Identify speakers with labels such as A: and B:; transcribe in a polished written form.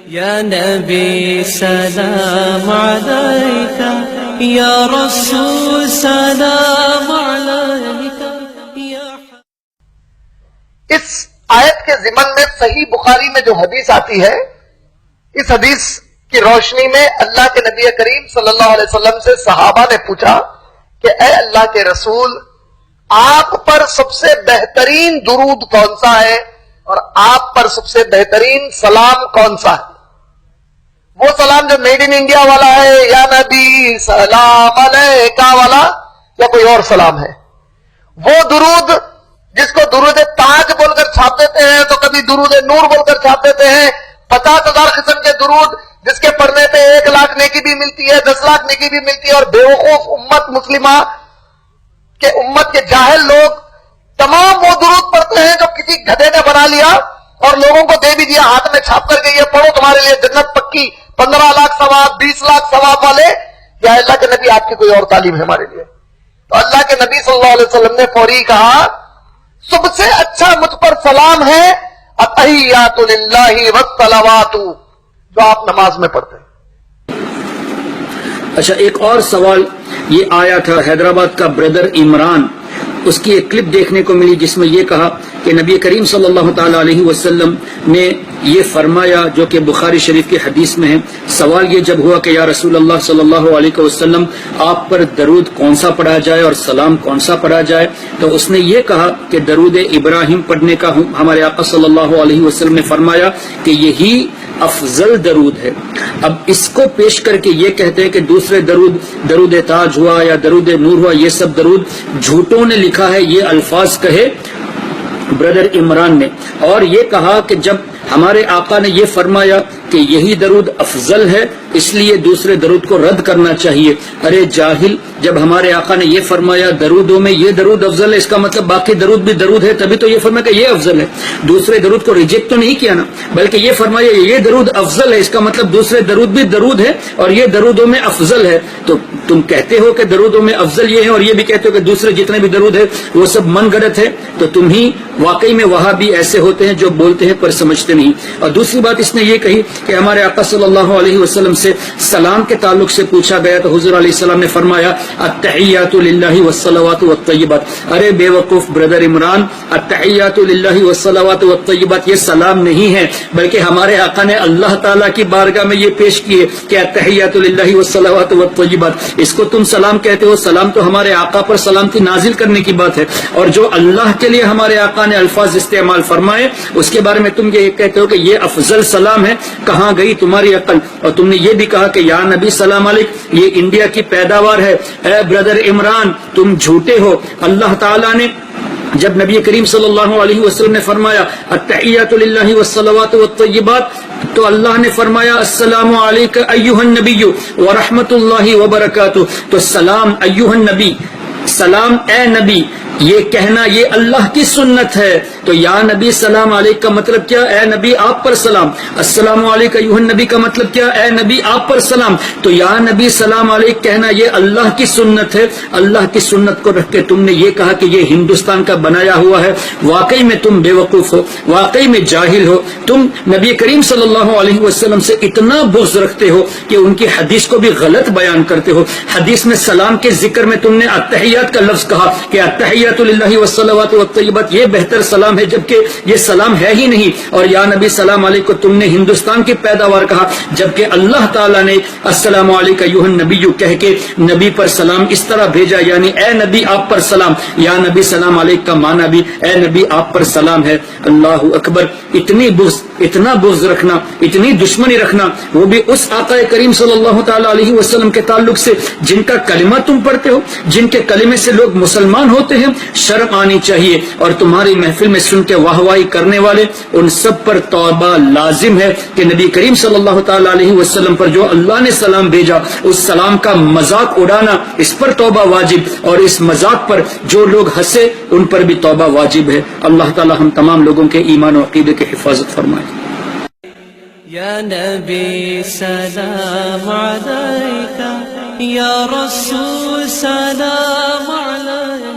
A: یا نبی سلام علیک، یا رسول سلام علیک، یا
B: اس آیت کے ضمن میں صحیح بخاری میں جو حدیث آتی ہے، اس حدیث کی روشنی میں اللہ کے نبی کریم صلی اللہ علیہ وسلم سے صحابہ نے پوچھا کہ اے اللہ کے رسول، آپ پر سب سے بہترین درود کون سا ہے اور آپ پر سب سے بہترین سلام کون سا ہے؟ وہ سلام جو میڈ ان انڈیا والا ہے، یا نبی سلام علیکہ والا، یا کوئی اور سلام ہے؟ وہ درود جس کو درود تاج بول کر چھاپ دیتے ہیں، تو کبھی درود نور بول کر چھاپ دیتے ہیں، 50,000 قسم کے درود جس کے پڑھنے پہ 1 لاکھ نیکی بھی ملتی ہے، 10 لاکھ نیکی بھی ملتی ہے، اور بیوقوف امت مسلمہ کہ امت کے جاہل لوگ تمام وہ درود پڑھتے ہیں جو کسی گدھے نے بنا لیا اور لوگوں کو دے بھی دیا ہاتھ میں چھاپ کر کے، یہ پڑھو تمہارے لیے جنت پکی، 15 لاکھ ثواب، 20 لاکھ ثواب والے۔ یا اللہ کے نبی آپ کی کوئی اور تعلیم ہے ہمارے لیے؟ تو اللہ کے نبی صلی اللہ علیہ وسلم نے فوری کہا، سب سے اچھا مجھ پر سلام ہے التحیات للہ والصلوات، جو آپ نماز میں پڑھتے ہیں۔
C: اچھا، ایک اور سوال یہ آیا تھا حیدرآباد کا بردر عمران، اس کی ایک کلپ دیکھنے کو ملی جس میں یہ کہا کہ نبی کریم صلی اللہ تعالی علیہ وسلم نے یہ فرمایا، جو کہ بخاری شریف کی حدیث میں ہے۔ سوال یہ جب ہوا کہ یا رسول اللہ صلی اللہ علیہ وسلم، آپ پر درود کون سا پڑھا جائے اور سلام کون سا پڑھا جائے، تو اس نے یہ کہا کہ درود ابراہیم پڑھنے کا ہمارے آقا صلی اللہ علیہ وسلم نے فرمایا کہ یہی افضل درود ہے۔ اب اس کو پیش کر کے یہ کہتے ہیں کہ دوسرے درود تاج ہوا یا درود نور ہوا، یہ سب درود جھوٹوں نے لکھا ہے، یہ الفاظ کہے بردر عمران نے، اور یہ کہا کہ جب ہمارے آقا نے یہ فرمایا کہ یہی درود افضل ہے، اس لیے دوسرے درود کو رد کرنا چاہیے۔ ارے جاہل، جب ہمارے آقا نے یہ فرمایا درودوں میں یہ درود افضل ہے، اس کا مطلب باقی درود بھی درود ہے، تبھی تو یہ فرمایا کہ یہ افضل ہے۔ دوسرے درود کو ریجیکٹ تو نہیں کیا نا، بلکہ یہ فرمایا یہ درود افضل ہے، اس کا مطلب دوسرے درود بھی درود ہے اور یہ درودوں میں افضل ہے۔ تو تم کہتے ہو کہ درودوں میں افضل یہ ہے اور یہ بھی کہتے ہو کہ دوسرے جتنے بھی درود ہے وہ سب من گڑت ہے، تو تم ہی واقعی میں وہاں بھی ایسے ہوتے ہیں جو بولتے ہیں پر سمجھتے نہیں۔ اور دوسری بات اس نے یہ کہی کہ ہمارے آقا صلی اللہ علیہ وسلم سے سلام کے تعلق سے پوچھا گیا تو حضور علیہ السلام نے فرمایا التحیات للہ والصلوات والطیبات۔ ارے بے وقوف بردر عمران، التحیات للہ والصلوات والطیبات یہ سلام نہیں ہے، بلکہ ہمارے آقا نے اللہ تعالیٰ کی بارگاہ میں یہ پیش کیے کہ التحیات للہ والصلوات والطیبات، اس کو تم سلام کہتے ہو۔ سلام تو ہمارے آقا پر سلامتی نازل کرنے کی بات ہے، اور جو اللہ کے لیے ہمارے آقا نے الفاظ استعمال فرمائے اس کے بارے میں تم یہ کہتے ہو کہ یہ افضل سلام ہے۔ کہاں گئی تمہاری عقل؟ اور تم نے یہ بھی کہا کہ یا نبی سلام علیک یہ انڈیا کی پیداوار ہے۔ اے بردر عمران، تم جھوٹے ہو۔ اللہ تعالیٰ نے جب نبی کریم صلی اللہ علیہ وسلم نے فرمایا التحیات للہ والصلوات والطیبات، تو اللہ نے فرمایا السلام علیک ایھا النبی ورحمۃ اللہ وبرکاتہ۔ تو سلام ایھا النبی، سلام اے نبی، یہ کہنا یہ اللہ کی سنت ہے۔ تو یا نبی سلام علیک کا مطلب کیا؟ اے نبی آپ پر سلام۔ السلام علیکم ایھا النبی کا مطلب کیا؟ اے نبی آپ پر سلام۔ تو یا نبی سلام علیک کہنا یہ اللہ کی سنت ہے۔ اللہ کی سنت کو رکھ کے تم نے یہ کہا کہ یہ ہندوستان کا بنایا ہوا ہے۔ واقعی میں تم بے وقوف ہو، واقعی میں جاہل ہو۔ تم نبی کریم صلی اللہ علیہ وسلم سے اتنا بغض رکھتے ہو کہ ان کی حدیث کو بھی غلط بیان کرتے ہو۔ حدیث میں سلام کے ذکر میں تم نے التحیات کا لفظ کہا کہ التحیات للہ والصلوات والطیبات یہ بہتر سلام ہے، جبکہ یہ سلام ہے ہی نہیں۔ اور یا نبی سلام علیکم کو تم نے ہندوستان کی پیداوار کہا، جبکہ اللہ تعالیٰ نے السلام علیک ایھا النبی کہہ کے نبی پر سلام اس طرح بھیجا، یعنی اے نبی آپ پر سلام۔ یا نبی سلام علیک کا معنی بھی اے نبی آپ پر سلام ہے۔ اللہ اکبر، اتنی بغض، اتنا بغض رکھنا، اتنی دشمنی رکھنا، وہ بھی اس آقا کریم صلی اللہ تعالی علیہ وسلم کے تعلق سے جن کا کلمہ تم پڑھتے ہو، جن کے کلمے سے لوگ مسلمان ہوتے ہیں۔ شرم آنی چاہیے، اور تمہاری محفل میں سن کے واہ واہی کرنے والے ان سب پر توبہ لازم ہے کہ نبی کریم صلی اللہ تعالی علیہ وسلم پر جو اللہ نے سلام بھیجا اس سلام کا مذاق اڑانا، اس پر توبہ واجب، اور اس مذاق پر جو لوگ ہنسے ان پر بھی توبہ واجب ہے۔ اللہ تعالی ہم تمام لوگوں کے ایمان و عقیدے کی حفاظت فرمائے۔
A: یا نبی سلام علیک، یا رسول سلام علیک۔